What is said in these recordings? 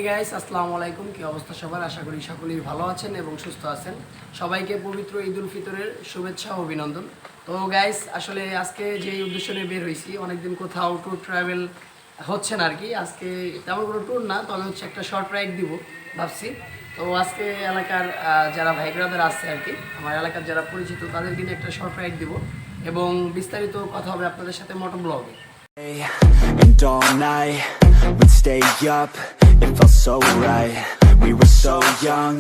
Guys, আসসালামু আলাইকুম। কি অবস্থা সবার? আশা করি সকলেই ভালো আছেন এবং সুস্থ আছেন। সবাইকে পবিত্র ঈদ উল ফিতরের শুভেচ্ছা ও অভিনন্দন। তো গাইস, আসলে আজকে যে উদ্দেশ্য নিয়ে বের হয়েছি, অনেকদিন কোথাও ট্যুর ট্রাভেল হচ্ছে না আর কি। আজকে তেমন কোনো ট্যুর না, তবে হচ্ছে একটা শর্ট রাইড দিব ভাবছি। তো আজকে এলাকার যারা ভাই ব্রাদার আছে আর কি, আমার এলাকার যারা পরিচিত, তাদেরকে নিয়ে একটা শর্ট রাইড দিব এবং বিস্তারিত কথা হবে আপনাদের সাথে মোটো ব্লগে। And all night we'd stay up, it felt so right. We were so young,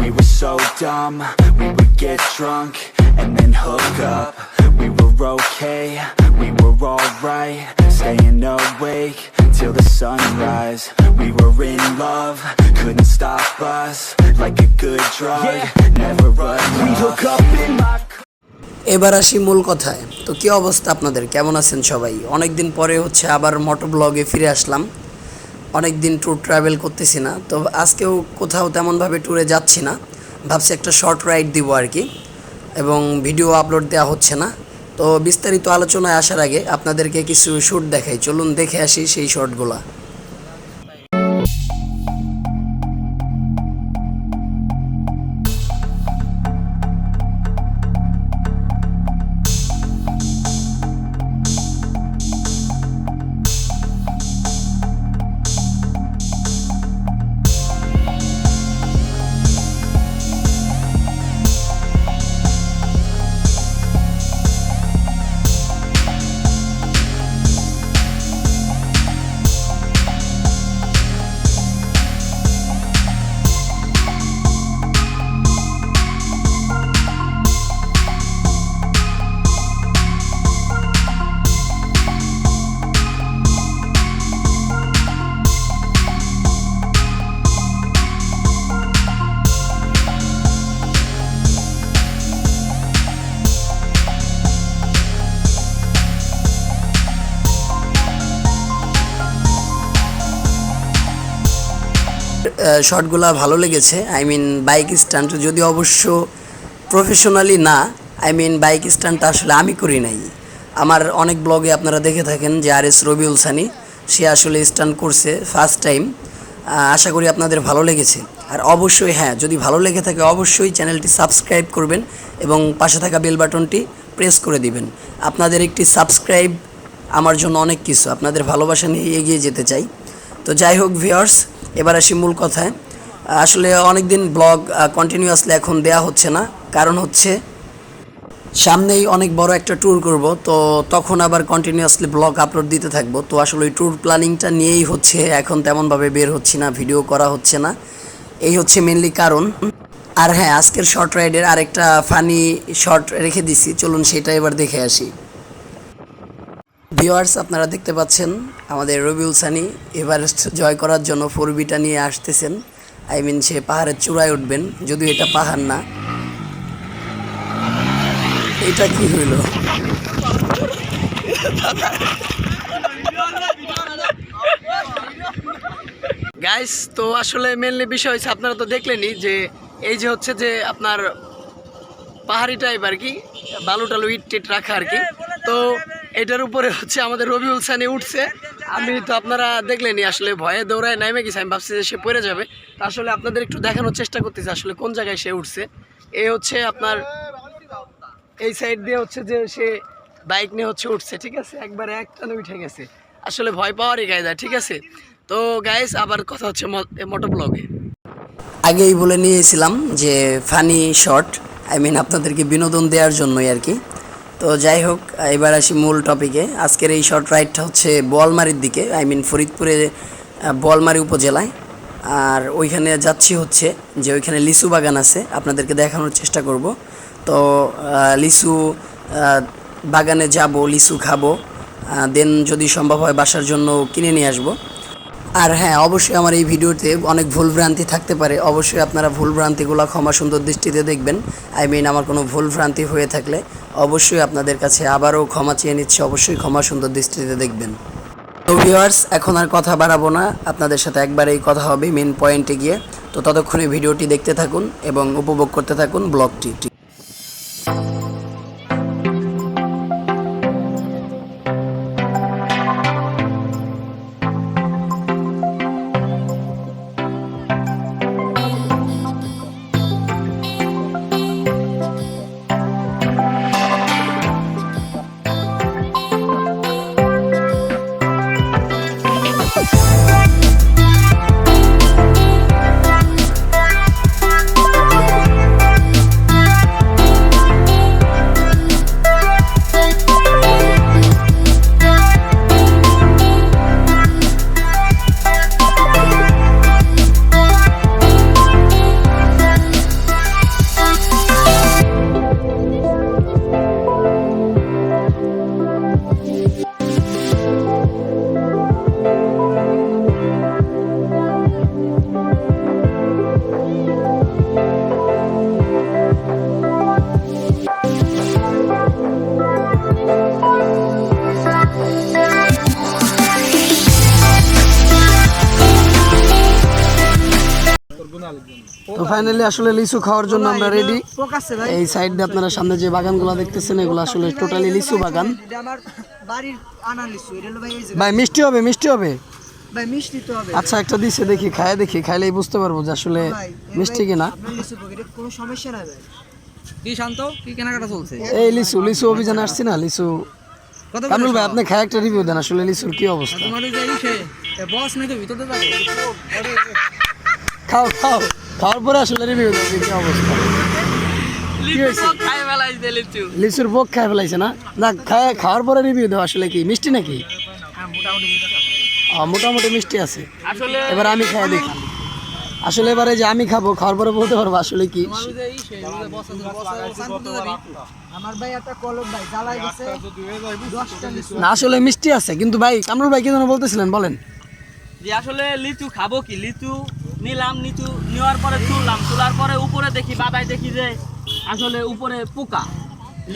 we were so dumb. We would get drunk and then hook up. We were okay, we were alright. Staying awake till the sunrise. We were in love, couldn't stop us. Like a good drug, never enough. We hook up in my এবার আসি মূল কথায়। তো কী অবস্থা আপনাদের, কেমন আছেন সবাই? অনেক দিন পরে হচ্ছে আবার মোটো ব্লগে ফিরে আসলাম। অনেক দিন ট্যুর ট্রাভেল করতেছি না, তো আজকেও কোথাও তেমনভাবে ট্যুরে যাচ্ছি না। ভাবছি একটা শর্ট রাইড দিব আর কি, এবং ভিডিও আপলোড দেওয়া হচ্ছে না। তো বিস্তারিত আলোচনায় আসার আগে আপনাদেরকে কিছু শ্যুট দেখাই, চলুন দেখে আসি সেই শর্টগুলা। শটগুলা ভালো লেগেছে। বাইক স্টান্ট, যদি অবশ্য প্রফেশনালি না, বাইক স্টান্ট আসলে আমি করি নাই। আমার অনেক ব্লগে আপনারা দেখে থাকেন যে RS রবিউল সানি, সে আসলে স্টান্ট করছে ফার্স্ট টাইম। আশা করি আপনাদের ভালো লেগেছে। আর অবশ্যই হ্যাঁ, যদি ভালো লেগে থাকে অবশ্যই চ্যানেলটি সাবস্ক্রাইব করবেন এবং পাশে থাকা বেল বাটনটি প্রেস করে দিবেন। আপনাদের একটি সাবস্ক্রাইব আমার জন্য অনেক কিছু, আপনাদের ভালোবাসা নিয়ে এগিয়ে যেতে চাই। তো যাই হোক ভিউয়ার্স, এবার আসি মূল কথায়। আসলে অনেক দিন ব্লগ কন্টিনিউয়াসলি এখন দেয়া হচ্ছে না, কারণ হচ্ছে সামনেই অনেক বড় একটা ট্যুর করব, তো তখন আবার কন্টিনিউয়াসলি ব্লগ আপলোড দিতে থাকবো। তো আসলে ওই ট্যুর প্ল্যানিংটা নিয়েই হচ্ছে এখন তেমনভাবে বের হচ্ছি না, ভিডিও করা হচ্ছে না, এই হচ্ছে মেনলি কারণ। আর হ্যাঁ, আজকের শর্ট রাইডের আরেকটা ফানি শর্ট রেখে দিছি, চলুন সেটা এবার দেখে আসি। ভিউয়ার্স, আপনারা দেখতে পাচ্ছেন আমাদের রবিউল সানি এভারেস্ট জয় করার জন্য 4বিটা নিয়ে আসতেছেন। সে পাহাড়ের চূড়ায় উঠবেন, যদিও এটা পাহাড় না। এটা কি হইল? গাইস, তো আসলে মেনলি বিষয় হচ্ছে, আপনারা তো দেখলেনই যে এই যে হচ্ছে যে আপনার পাহাড়ি টাইপ আর কি, বালু টালু ইট টিট রাখা আর কি। তো এটার উপরে হচ্ছে আমাদের রবিউল সানি উঠছে। আমি তো আপনারা দেখলেনই, আসলে ভয়ে দৌড়ায় নামে গেছি। আমি ভাবছি যে সে পড়ে যাবে। তা আসলে আপনাদের একটু দেখানোর চেষ্টা করতেছি আসলে কোন জায়গায় সে উঠছে। এই হচ্ছে আপনার এই সাইড দিয়ে হচ্ছে যে সে বাইক নিয়ে হচ্ছে উঠছে, ঠিক আছে, একবারে একটানে উঠে গেছে। আসলে ভয় পাওয়ারই কায়দা, ঠিক আছে। তো গাইস, আবার কথা হচ্ছে মোটো ব্লগে। আগেই বলে নিয়েছিলাম যে ফানি শর্ট, আপনাদেরকে বিনোদন দেওয়ার জন্যই আর কি। তো যাই হোক, এবার আসি মূল টপিকে। আজকের এই শর্ট রাইডটা হচ্ছে বোয়ালমারির দিকে, ফরিদপুরে বোয়ালমারি উপজেলায়। আর ওইখানে যাচ্ছি হচ্ছে যে ওইখানে লিচু বাগান আছে, আপনাদেরকে দেখানোর চেষ্টা করব। তো লিচু বাগানে যাব, লিচু খাবো, দেন যদি সম্ভব হয় বাসার জন্য কিনে নিয়ে আসবো। আর হ্যাঁ, অবশ্যই আমার এই ভিডিওতে অনেক ভুলভ্রান্তি থাকতে পারে, অবশ্যই আপনারা ভুলভ্রান্তিগুলো ক্ষমা সুন্দর দৃষ্টিতে দেখবেন। আমার কোনো ভুলভ্রান্তি হয়ে থাকলে অবশ্যই আপনাদের কাছে আবারও ক্ষমা চেয়ে নিচ্ছি, অবশ্যই ক্ষমা সুন্দর দৃষ্টিতে দেখবেন। তো ভিউয়ার্স, এখন আর কথা বাড়াবো না, আপনাদের সাথে একবারেই কথা হবে মেন পয়েন্টে গিয়ে। তো ততক্ষণে ভিডিওটি দেখতে থাকুন এবং উপভোগ করতে থাকুন ব্লগটি। তো ফাইনালি আসলে লিচু খাওয়ার জন্য আমরা রেডি। প্রকাশ্যে ভাই এই সাইড দিয়ে আপনারা সামনে যে বাগানগুলো দেখতেছেন এগুলো আসলে টোটালি লিচু বাগান। এটা আমার বাড়ির আনা লিচু, এটা হলো ভাই এই যে ভাই মিষ্টি হবে, মিষ্টি হবে। ভাই মিষ্টি তো হবে আচ্ছা একটা দিছে দেখি, খায় দেখি, খাইলেই বুঝতে পারবো যে আসলে ভাই, মিষ্টি কিনা। আপনার লিচু পকেটে কোনো সমস্যা নাই ভাই। কি শান্ত কি কেনাকাটা চলছে? এই লিচু লিচু অভিযানে আসছি না, লিচু। কত কামরুল ভাই আপনি খায় একটা রিভিউ দেন, আসলে লিচুর কি অবস্থা। তোমার ওই যে ইসে বস নাকি ভিতরে যাবে? খাও খাও, খাওয়ার পরে আসলে রিভিউ দেন যে কি অবস্থা। লিচু খাই বেলাই দে লিচু। লিচুর ভোগ খায় ফেলাইছে না, না খাওয়ার পরে রিভিউ দেওয়া আসলে কি মিষ্টি নাকি? মোটামুটি মিষ্টি আছে। আসলে এবার আমি খাই দেখি, আসলে এবারে যে আমি খাবো, খাওয়ার পরে বলতে পারবো আসলে কি। ওই যে ইসে ওই যে বস শান্ত যাবি। আমার ভাই একটা কলম ভাই জ্বালাই গেছে 10টা লিচু। না আসলে মিষ্টি আছে, কিন্তু ভাই কামরুল ভাই কি যেন বলতেছিলেন বলেন। যে আসলে লিচু খাবো কি, লিচু নিলাম, লিচু নেওয়ার পরে তোলার পরে উপরে দেখি বাদায় দেখি যে আসলে উপরে পোকা।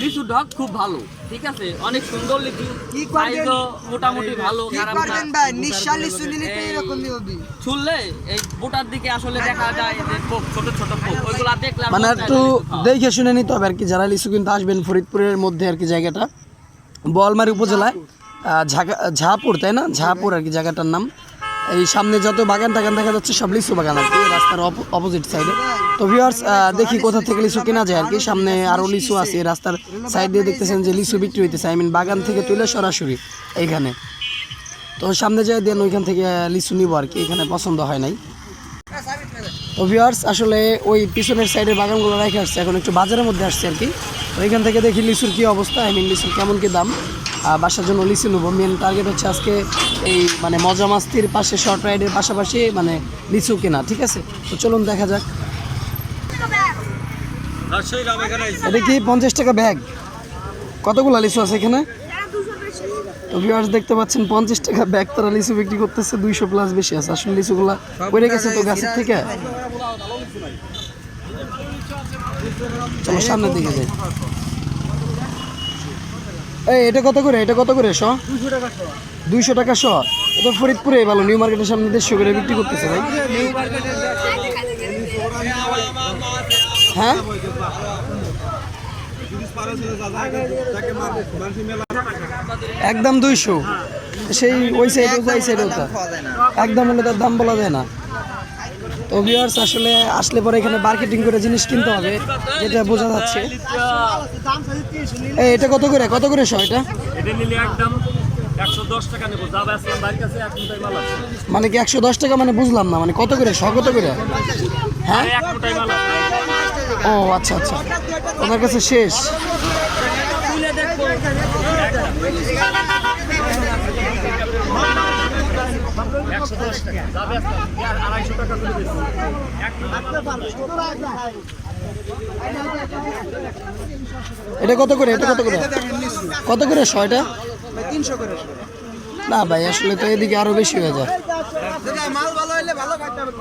লিচু ঢক খুব ভালো, ঠিক আছে, অনেক সুন্দর লিচু, কি করবেন? সাইজও মোটামুটি ভালো, কি খারাপ না। করবেন ভাই, নিঃশ্বাস লিচু নিলে তো এরকমই হবে। ছুললে এই বোটার দিকে আসলে দেখা যায় যে পোক, ছোট ছোট পোক, ওইগুলা দেখলে মানে একটু দেখে শুনে নিতে হবে আর কি, যারা লিচু কিন্তু আসবেন ফরিদপুরের মধ্যে আর কি, জায়গাটা বোয়ালমারী উপজেলায় ঝাপুর, তাই না, ঝাপুর আর কি জায়গাটার নাম। এই সামনে যত বাগান টাগান দেখা যাচ্ছে সব লিচু বাগান আর কি, রাস্তার অপোজিট সাইডে। তো ভিউয়ার্স দেখি কোথা থেকে লিচু কেনা যায় আর কি। সামনে আরও লিচু আছে, রাস্তার সাইড দিয়ে দেখতেছেন যে লিচু বিক্রি হইতেছে, আই মিন বাগান থেকে তুলে সরাসরি এইখানে। তো সামনে যাই দেন ওইখান থেকে লিচু নিবো আর কি, এখানে পছন্দ হয় নাই। তো ভিউয়ার্স আসলে ওই পিছনের সাইডের বাগানগুলো রেখে আসছে, এখন একটু বাজারের মধ্যে আসছে আর কি। তো এখান থেকে দেখি লিচুর কী অবস্থা, আই মিন লিচুর কেমন কী দাম। বাসার জন্য লিচু নেবো, মেন টার্গেট হচ্ছে আজকে এই মানে মজা মাস্তির পাশে শর্ট রাইডের পাশাপাশি মানে লিচু কেনা, ঠিক আছে। তো চলুন দেখা যাক। এটা কি 50 টাকা ব্যাগ? কতগুলো লিচু আছে এখানে? তো ভিউয়ার্স দেখতে পাচ্ছেন 50 টাকা ব্যাগ তারা লিচু বিক্রি করতেছে, 200 প্লাস বেশি আছে। আসলে লিচুগুলা পড়ে গেছে তো গাছের থেকে। চলো সামনের দিকে যাই। এই এটা কত করে, এটা কত করে শ? 200 টাকা শ। এটা ফরিদপুরে ভালো, নিউ মার্কেটের সামনে 150 করে বিক্রি করতেছে ভাই। হ্যাঁ একদম 200, সেই ওই সাইডে ওই সাইডে ওটা একদম হলে তার দাম বলা যায় না। তো ভিউয়ার্স আসলে আসলে পরে এখানে মার্কেটিং করে জিনিস কিনতে হবে, যেটা বোঝা যাচ্ছে। এই এটা কত করে, কত করে শ এটা? এটা নিলে একদম 110 টাকা নেব, যা বেচলাম বাড়ির কাছে এখন তাই মাল আছে। মানে কি 110 টাকা, মানে বুঝলাম না, মানে কত করে শ, কত করে? হ্যাঁ এক মুঠাই মাল আছে। ও আচ্ছা আচ্ছা, ওনার কাছে শেষ। এটা কত করে, এটা কত করে, কত করে শ এটা? 300 করে। না ভাই আসলে তো এদিকে আরো বেশি হয়ে যায়। মাল ভালো হইলে ভালো খাইতে হবে।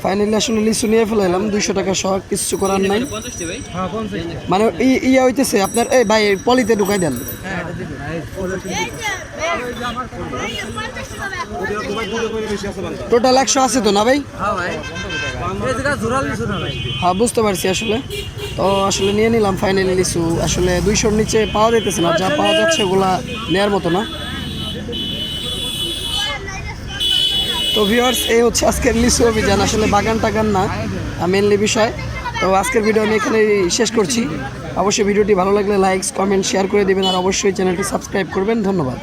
ফাইনালি আসলে লিচু নিয়ে ফেলাইলাম, 200 টাকা সহ, কিছু করার নাই। মানে ইয়া হইতেছে আপনার, এই ভাই পলিতে ঢুকাই দেন। টোটাল 100 আছে তো না ভাই? হ্যাঁ বুঝতে পারছি আসলে। তো আসলে নিয়ে নিলাম ফাইনালি লিচু। আসলে 200-র নিচে পাওয়া যাইতেছে না, যা পাওয়া যাচ্ছে ওগুলা নেওয়ার মতো না। তো ভিউয়ার্স এই হচ্ছে আজকের লিচু অভিযান, আসলে বাগান টাগান না মেনলি বিষয়। তো আজকের ভিডিও আমি এখানে শেষ করছি। অবশ্যই ভিডিওটি ভালো লাগলে লাইক কমেন্ট শেয়ার করে দেবেন, আর অবশ্যই চ্যানেলটি সাবস্ক্রাইব করবেন। ধন্যবাদ।